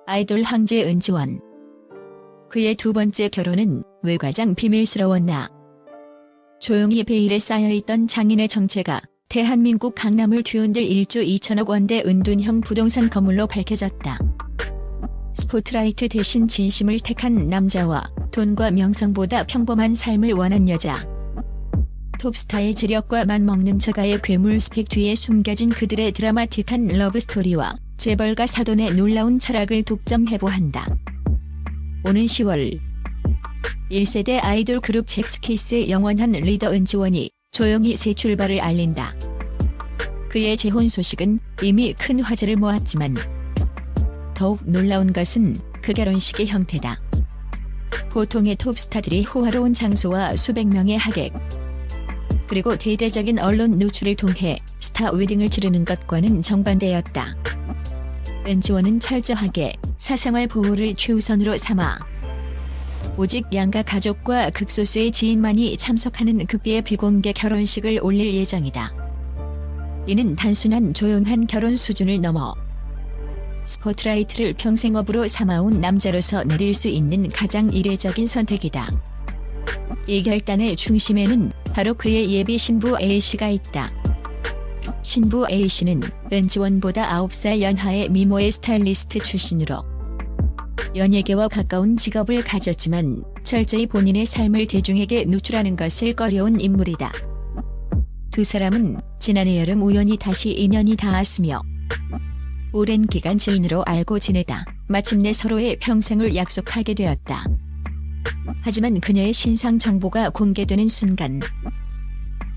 아이돌 황제 은지원. 그의 두 번째 결혼은 왜 가장 비밀스러웠나? 조용히 베일에 쌓여있던 장인의 정체가 대한민국 강남을 뒤흔들 1조 2천억 원대 은둔형 부동산 거물로 밝혀졌다. 스포트라이트 대신 진심을 택한 남자와 돈과 명성보다 평범한 삶을 원한 여자. 톱스타의 재력과 맞먹는 처가의 괴물 스펙 뒤에 숨겨진 그들의 드라마틱한 러브스토리와 재벌가 사돈의 놀라운 철학을 독점해보한다. 오는 10월 1세대 아이돌 그룹 잭스키스의 영원한 리더 은지원이 조용히 새 출발을 알린다. 그의 재혼 소식은 이미 큰 화제를 모았지만 더욱 놀라운 것은 그 결혼식의 형태다. 보통의 톱스타들이 호화로운 장소와 수백 명의 하객, 그리고 대대적인 언론 노출을 통해 스타 웨딩을 치르는 것과는 정반대였다. 은지원은 철저하게 사생활 보호를 최우선으로 삼아 오직 양가 가족과 극소수의 지인만이 참석하는 극비의 비공개 결혼식을 올릴 예정이다. 이는 단순한 조용한 결혼 수준을 넘어 스포트라이트를 평생업으로 삼아온 남자로서 내릴 수 있는 가장 이례적인 선택이다. 이 결단의 중심에는 바로 그의 예비 신부 A씨가 있다. 신부 A씨는 은지원보다 9살 연하의 미모의 스타일리스트 출신으로 연예계와 가까운 직업을 가졌지만 철저히 본인의 삶을 대중에게 노출하는 것을 꺼려온 인물이다. 두 사람은 지난해 여름 우연히 다시 인연이 닿았으며 오랜 기간 지인으로 알고 지내다 마침내 서로의 평생을 약속하게 되었다. 하지만 그녀의 신상 정보가 공개되는 순간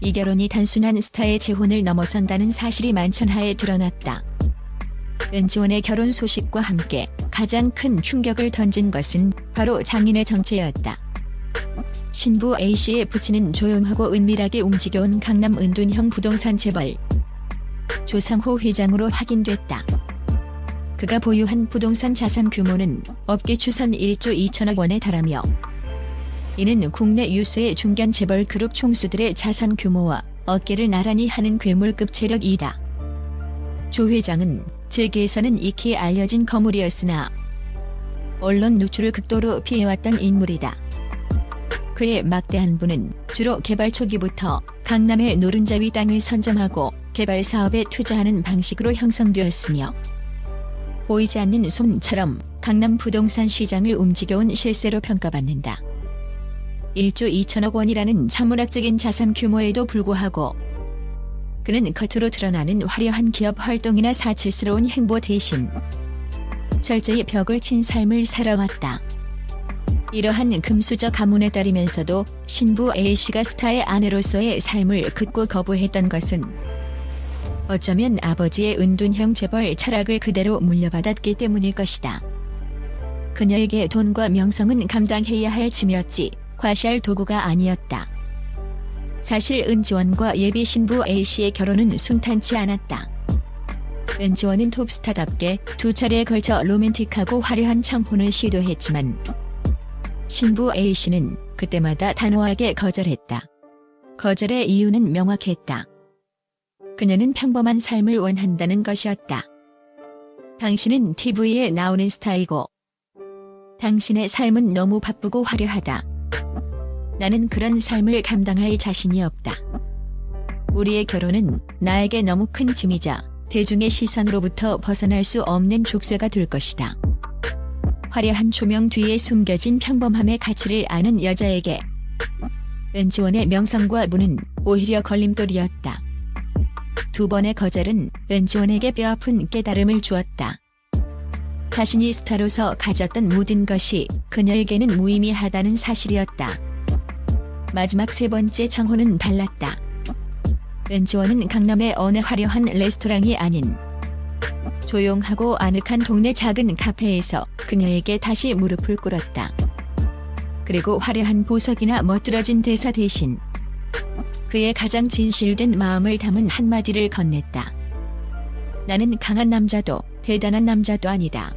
이 결혼이 단순한 스타의 재혼을 넘어선다는 사실이 만천하에 드러났다. 은지원의 결혼 소식과 함께 가장 큰 충격을 던진 것은 바로 장인의 정체였다. 신부 A씨의 부친은 조용하고 은밀하게 움직여온 강남 은둔형 부동산 재벌 조상호 회장으로 확인됐다. 그가 보유한 부동산 자산 규모는 업계 추산 1조 2천억 원에 달하며 이는 국내 유수의 중견 재벌 그룹 총수들의 자산 규모와 어깨를 나란히 하는 괴물급 재력이다. 조 회장은 재계에서는 익히 알려진 거물이었으나 언론 노출을 극도로 피해왔던 인물이다. 그의 막대한 부는 주로 개발 초기부터 강남의 노른자위 땅을 선점하고 개발 사업에 투자하는 방식으로 형성되었으며 보이지 않는 손처럼 강남 부동산 시장을 움직여온 실세로 평가받는다. 1조 2천억 원이라는 천문학적인 자산 규모에도 불구하고 그는 겉으로 드러나는 화려한 기업 활동이나 사치스러운 행보 대신 철저히 벽을 친 삶을 살아왔다. 이러한 금수저 가문에 따르면서도 신부 A씨가 스타의 아내로서의 삶을 극구 거부했던 것은 어쩌면 아버지의 은둔형 재벌 철학을 그대로 물려받았기 때문일 것이다. 그녀에게 돈과 명성은 감당해야 할 짐이었지 과시할 도구가 아니었다. 사실 은지원과 예비 신부 A씨의 결혼은 순탄치 않았다. 은지원은 톱스타답게 두 차례에 걸쳐 로맨틱하고 화려한 청혼을 시도했지만 신부 A씨는 그때마다 단호하게 거절했다. 거절의 이유는 명확했다. 그녀는 평범한 삶을 원한다는 것이었다. 당신은 TV에 나오는 스타이고 당신의 삶은 너무 바쁘고 화려하다. 나는 그런 삶을 감당할 자신이 없다. 우리의 결혼은 나에게 너무 큰 짐이자 대중의 시선으로부터 벗어날 수 없는 족쇄가 될 것이다. 화려한 조명 뒤에 숨겨진 평범함의 가치를 아는 여자에게 은지원의 명성과 부는 오히려 걸림돌이었다. 두 번의 거절은 은지원에게 뼈아픈 깨달음을 주었다. 자신이 스타로서 가졌던 모든 것이 그녀에게는 무의미하다는 사실이었다. 마지막 세 번째 청혼은 달랐다. 은지원은 강남의 어느 화려한 레스토랑이 아닌 조용하고 아늑한 동네 작은 카페에서 그녀에게 다시 무릎을 꿇었다. 그리고 화려한 보석이나 멋들어진 대사 대신 그의 가장 진실된 마음을 담은 한마디를 건넸다. 나는 강한 남자도 대단한 남자도 아니다.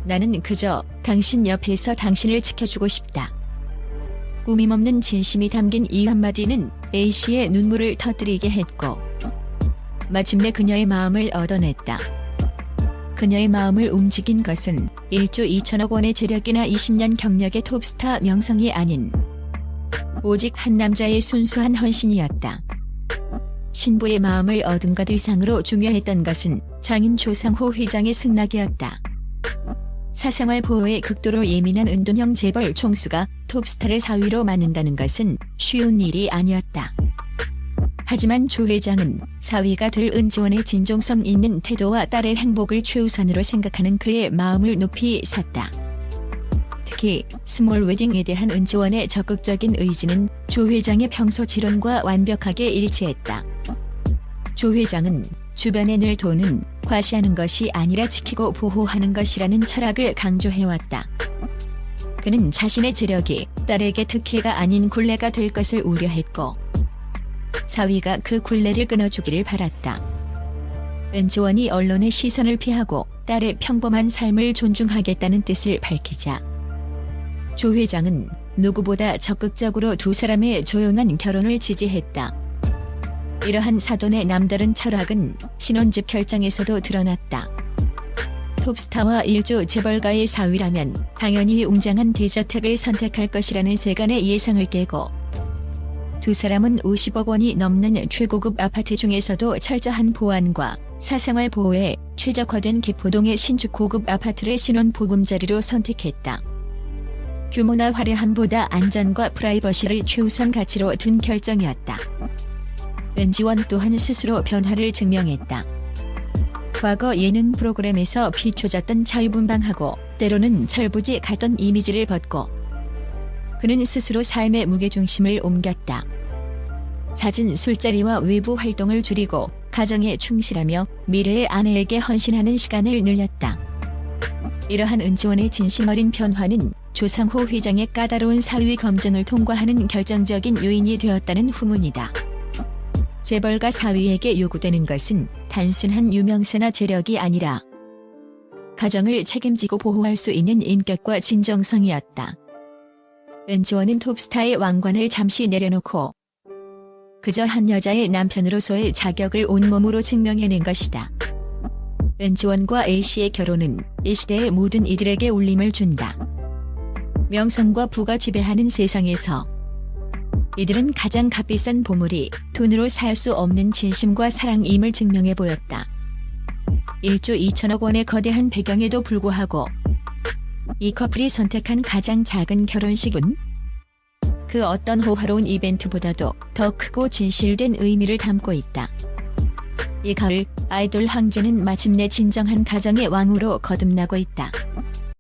나는 그저 당신 옆에서 당신을 지켜주고 싶다. 꾸밈없는 진심이 담긴 이 한마디는 A씨의 눈물을 터뜨리게 했고 마침내 그녀의 마음을 얻어냈다. 그녀의 마음을 움직인 것은 1조 2천억 원의 재력이나 20년 경력의 톱스타 명성이 아닌 오직 한 남자의 순수한 헌신이었다. 신부의 마음을 얻은 것 이상으로 중요했던 것은 장인 조상호 회장의 승낙이었다. 사생활 보호에 극도로 예민한 은둔형 재벌 총수가 톱스타를 사위로 맡는다는 것은 쉬운 일이 아니었다. 하지만 조 회장은 사위가 될 은지원의 진정성 있는 태도와 딸의 행복을 최우선으로 생각하는 그의 마음을 높이 샀다. 특히 스몰 웨딩에 대한 은지원의 적극적인 의지는 조 회장의 평소 지론과 완벽하게 일치했다. 조 회장은 주변에 늘 돈은 과시하는 것이 아니라 지키고 보호하는 것이라는 철학을 강조해왔다. 그는 자신의 재력이 딸에게 특혜가 아닌 굴레가 될 것을 우려했고 사위가 그 굴레를 끊어주기를 바랐다. 은지원이 언론의 시선을 피하고 딸의 평범한 삶을 존중하겠다는 뜻을 밝히자 조 회장은 누구보다 적극적으로 두 사람의 조용한 결혼을 지지했다. 이러한 사돈의 남다른 철학은 신혼집 결정에서도 드러났다. 톱스타와 1조 재벌가의 사위라면 당연히 웅장한 대저택을 선택할 것이라는 세간의 예상을 깨고 두 사람은 50억 원이 넘는 최고급 아파트 중에서도 철저한 보안과 사생활 보호에 최적화된 개포동의 신축 고급 아파트를 신혼보금자리로 선택했다. 규모나 화려함보다 안전과 프라이버시를 최우선 가치로 둔 결정이었다. 은지원 또한 스스로 변화를 증명했다. 과거 예능 프로그램에서 비춰졌던 자유분방하고 때로는 철부지같던 이미지를 벗고 그는 스스로 삶의 무게중심을 옮겼다. 잦은 술자리와 외부 활동을 줄이고 가정에 충실하며 미래의 아내에게 헌신하는 시간을 늘렸다. 이러한 은지원의 진심 어린 변화는 조상호 회장의 까다로운 사위 검증을 통과하는 결정적인 요인이 되었다는 후문이다. 재벌가 사위에게 요구되는 것은 단순한 유명세나 재력이 아니라 가정을 책임지고 보호할 수 있는 인격과 진정성이었다. 은지원은 톱스타의 왕관을 잠시 내려놓고 그저 한 여자의 남편으로서의 자격을 온몸으로 증명해낸 것이다. 은지원과 A씨의 결혼은 이 시대의 모든 이들에게 울림을 준다. 명성과 부가 지배하는 세상에서 이들은 가장 값비싼 보물이 돈으로 살 수 없는 진심과 사랑임을 증명해 보였다. 1조 2천억 원의 거대한 배경에도 불구하고 이 커플이 선택한 가장 작은 결혼식은 그 어떤 호화로운 이벤트보다도 더 크고 진실된 의미를 담고 있다. 이 가을 아이돌 황제는 마침내 진정한 가정의 왕으로 거듭나고 있다.